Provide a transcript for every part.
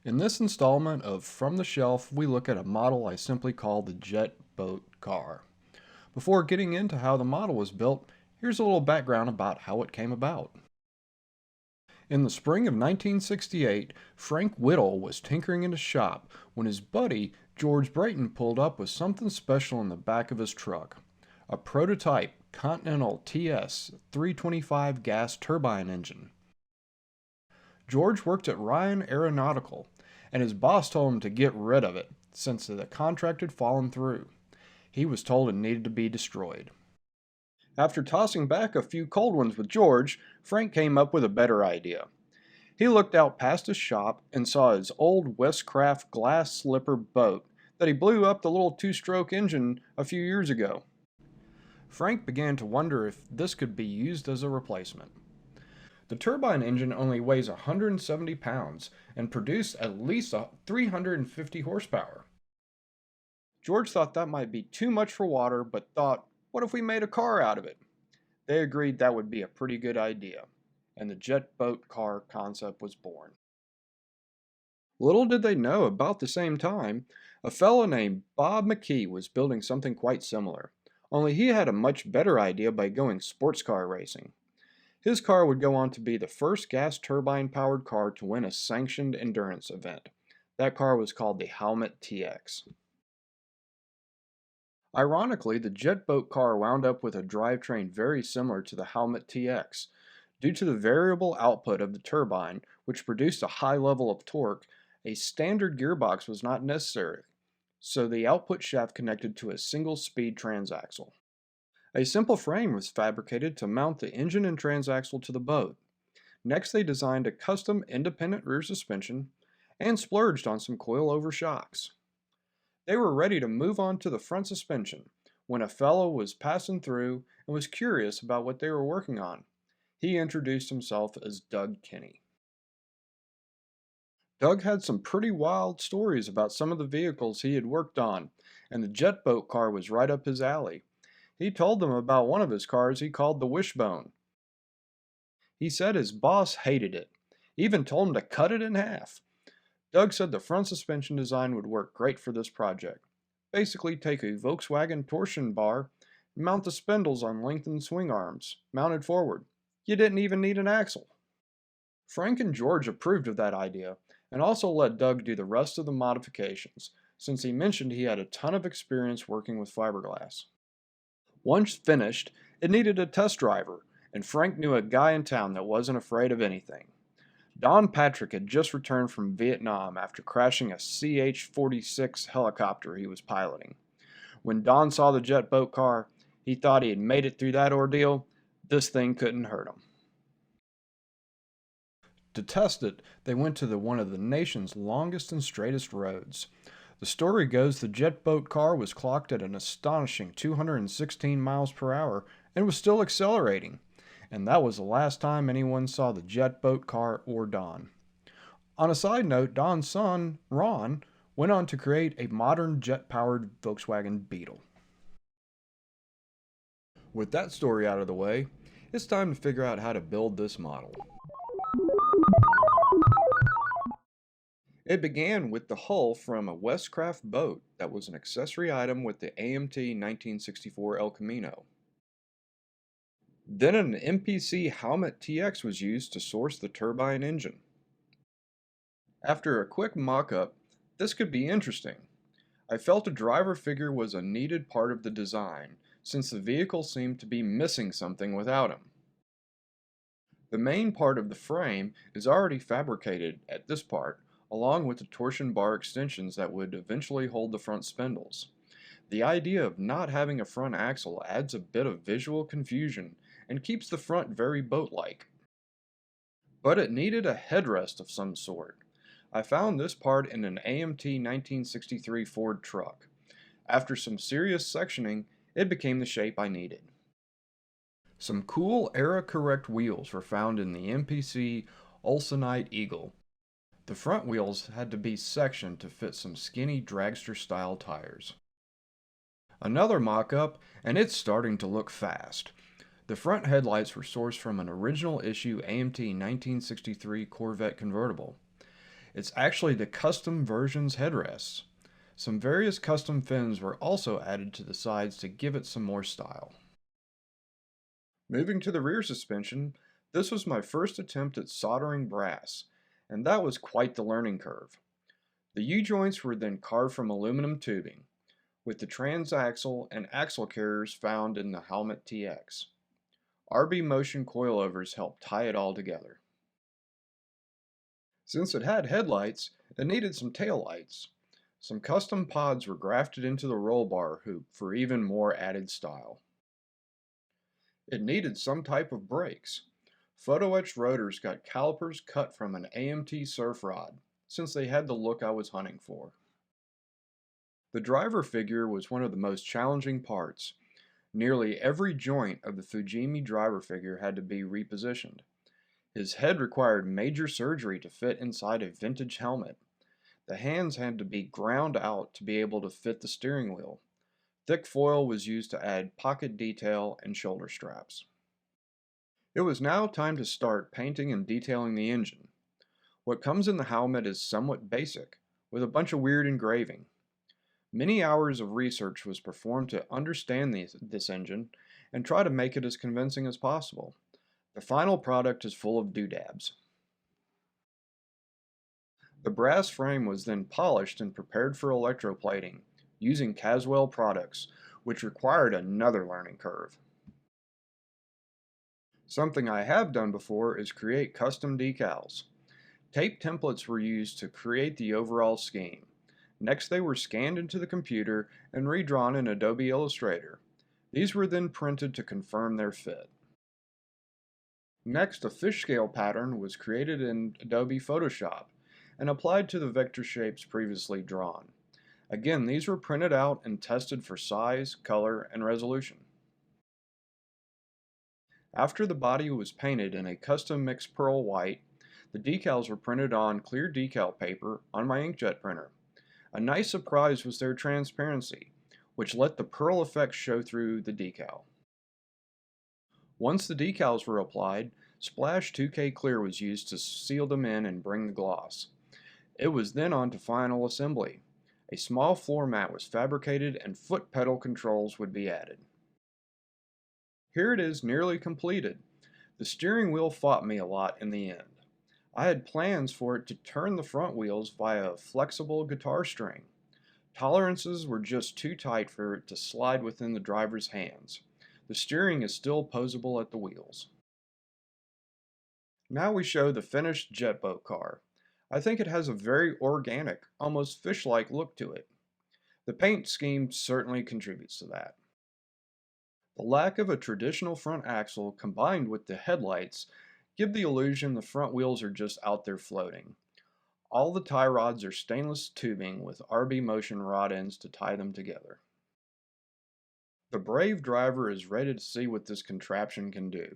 In this installment of From the Shelf, we look at a model I simply call the jet boat car. Before getting into how the model was built, here's a little background about how it came about. In the spring of 1968, Frank Whittle was tinkering in his shop when his buddy, George Brayton, pulled up with something special in the back of his truck. A prototype Continental TS 325 gas turbine engine. George worked at Ryan Aeronautical, and his boss told him to get rid of it since the contract had fallen through. He was told it needed to be destroyed. After tossing back a few cold ones with George, Frank came up with a better idea. He looked out past his shop and saw his old Westcraft glass slipper boat that he blew up the little two-stroke engine a few years ago. Frank began to wonder if this could be used as a replacement. The turbine engine only weighs 170 pounds and produced at least 350 horsepower. George thought that might be too much for water, but thought, what if we made a car out of it? They agreed that would be a pretty good idea, and the jet boat car concept was born. Little did they know, about the same time, a fellow named Bob McKee was building something quite similar, only he had a much better idea by going sports car racing. His car would go on to be the first gas turbine-powered car to win a sanctioned endurance event. That car was called the Howmet TX. Ironically, the jet boat car wound up with a drivetrain very similar to the Howmet TX. Due to the variable output of the turbine, which produced a high level of torque, a standard gearbox was not necessary, so the output shaft connected to a single-speed transaxle. A simple frame was fabricated to mount the engine and transaxle to the boat. Next, they designed a custom independent rear suspension and splurged on some coilover shocks. They were ready to move on to the front suspension when a fellow was passing through and was curious about what they were working on. He introduced himself as Doug Kinney. Doug had some pretty wild stories about some of the vehicles he had worked on, and the jet boat car was right up his alley. He told them about one of his cars he called the Wishbone. He said his boss hated it, even told him to cut it in half. Doug said the front suspension design would work great for this project. Basically take a Volkswagen torsion bar and mount the spindles on lengthened swing arms, mounted forward. You didn't even need an axle. Frank and George approved of that idea and also let Doug do the rest of the modifications, since he mentioned he had a ton of experience working with fiberglass. Once finished, it needed a test driver, and Frank knew a guy in town that wasn't afraid of anything. Don Patrick had just returned from Vietnam after crashing a CH-46 helicopter he was piloting. When Don saw the jet boat car, he thought he had made it through that ordeal. This thing couldn't hurt him. To test it, they went to one of the nation's longest and straightest roads. The story goes the jet boat car was clocked at an astonishing 216 miles per hour and was still accelerating. And that was the last time anyone saw the jet boat car or Don. On a side note, Don's son, Ron, went on to create a modern jet-powered Volkswagen Beetle. With that story out of the way, it's time to figure out how to build this model. It began with the hull from a Westcraft boat that was an accessory item with the AMT 1964 El Camino. Then an MPC Howmet TX was used to source the turbine engine. After a quick mock-up, this could be interesting. I felt a driver figure was a needed part of the design, since the vehicle seemed to be missing something without him. The main part of the frame is already fabricated at this part, along with the torsion bar extensions that would eventually hold the front spindles. The idea of not having a front axle adds a bit of visual confusion and keeps the front very boat-like. But it needed a headrest of some sort. I found this part in an AMT 1963 Ford truck. After some serious sectioning, it became the shape I needed. Some cool era-correct wheels were found in the MPC Olsonite Eagle. The front wheels had to be sectioned to fit some skinny dragster-style tires. Another mock-up, and it's starting to look fast. The front headlights were sourced from an original issue AMT 1963 Corvette convertible. It's actually the custom version's headrests. Some various custom fins were also added to the sides to give it some more style. Moving to the rear suspension, this was my first attempt at soldering brass, and that was quite the learning curve. The U-joints were then carved from aluminum tubing, with the transaxle and axle carriers found in the Howmet TX. RB motion coilovers helped tie it all together. Since it had headlights, it needed some taillights. Some custom pods were grafted into the roll bar hoop for even more added style. It needed some type of brakes. Photo-etched rotors got calipers cut from an AMT surf rod, since they had the look I was hunting for. The driver figure was one of the most challenging parts. Nearly every joint of the Fujimi driver figure had to be repositioned. His head required major surgery to fit inside a vintage helmet. The hands had to be ground out to be able to fit the steering wheel. Thick foil was used to add pocket detail and shoulder straps. It was now time to start painting and detailing the engine. What comes in the Howmet is somewhat basic, with a bunch of weird engraving. Many hours of research was performed to understand this engine and try to make it as convincing as possible. The final product is full of doodads. The brass frame was then polished and prepared for electroplating using Caswell products, which required another learning curve. Something I have done before is create custom decals. Tape templates were used to create the overall scheme. Next, they were scanned into the computer and redrawn in Adobe Illustrator. These were then printed to confirm their fit. Next, a fish scale pattern was created in Adobe Photoshop and applied to the vector shapes previously drawn. Again, these were printed out and tested for size, color, and resolution. After the body was painted in a custom mixed pearl white, the decals were printed on clear decal paper on my inkjet printer. A nice surprise was their transparency, which let the pearl effect show through the decal. Once the decals were applied, Splash 2K Clear was used to seal them in and bring the gloss. It was then on to final assembly. A small floor mat was fabricated and foot pedal controls would be added. Here it is, nearly completed. The steering wheel fought me a lot in the end. I had plans for it to turn the front wheels via a flexible guitar string. Tolerances were just too tight for it to slide within the driver's hands. The steering is still posable at the wheels. Now we show the finished jet boat car. I think it has a very organic, almost fish-like look to it. The paint scheme certainly contributes to that. The lack of a traditional front axle combined with the headlights give the illusion the front wheels are just out there floating. All the tie rods are stainless tubing with RB motion rod ends to tie them together. The brave driver is ready to see what this contraption can do.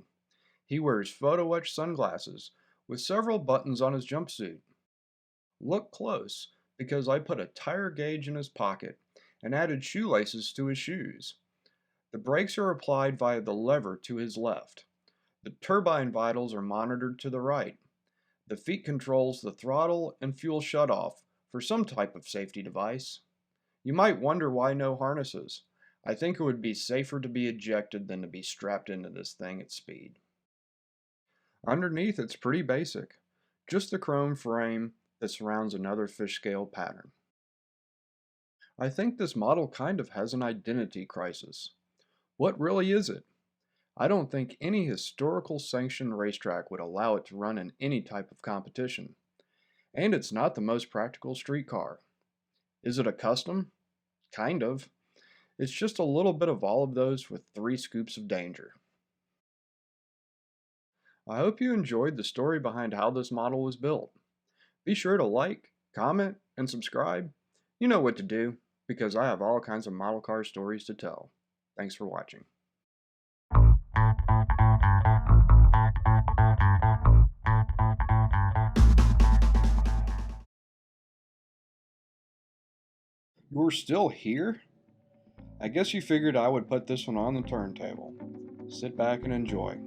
He wears photo-etched sunglasses with several buttons on his jumpsuit. Look close, because I put a tire gauge in his pocket and added shoelaces to his shoes. The brakes are applied via the lever to his left. The turbine vitals are monitored to the right. The feet controls the throttle and fuel shutoff for some type of safety device. You might wonder why no harnesses. I think it would be safer to be ejected than to be strapped into this thing at speed. Underneath, it's pretty basic. Just the chrome frame that surrounds another fish scale pattern. I think this model kind of has an identity crisis. What really is it? I don't think any historical sanctioned racetrack would allow it to run in any type of competition. And it's not the most practical street car. Is it a custom? Kind of. It's just a little bit of all of those with 3 scoops of danger. I hope you enjoyed the story behind how this model was built. Be sure to like, comment, and subscribe. You know what to do, because I have all kinds of model car stories to tell. Thanks for watching. You're still here? I guess you figured I would put this one on the turntable. Sit back and enjoy.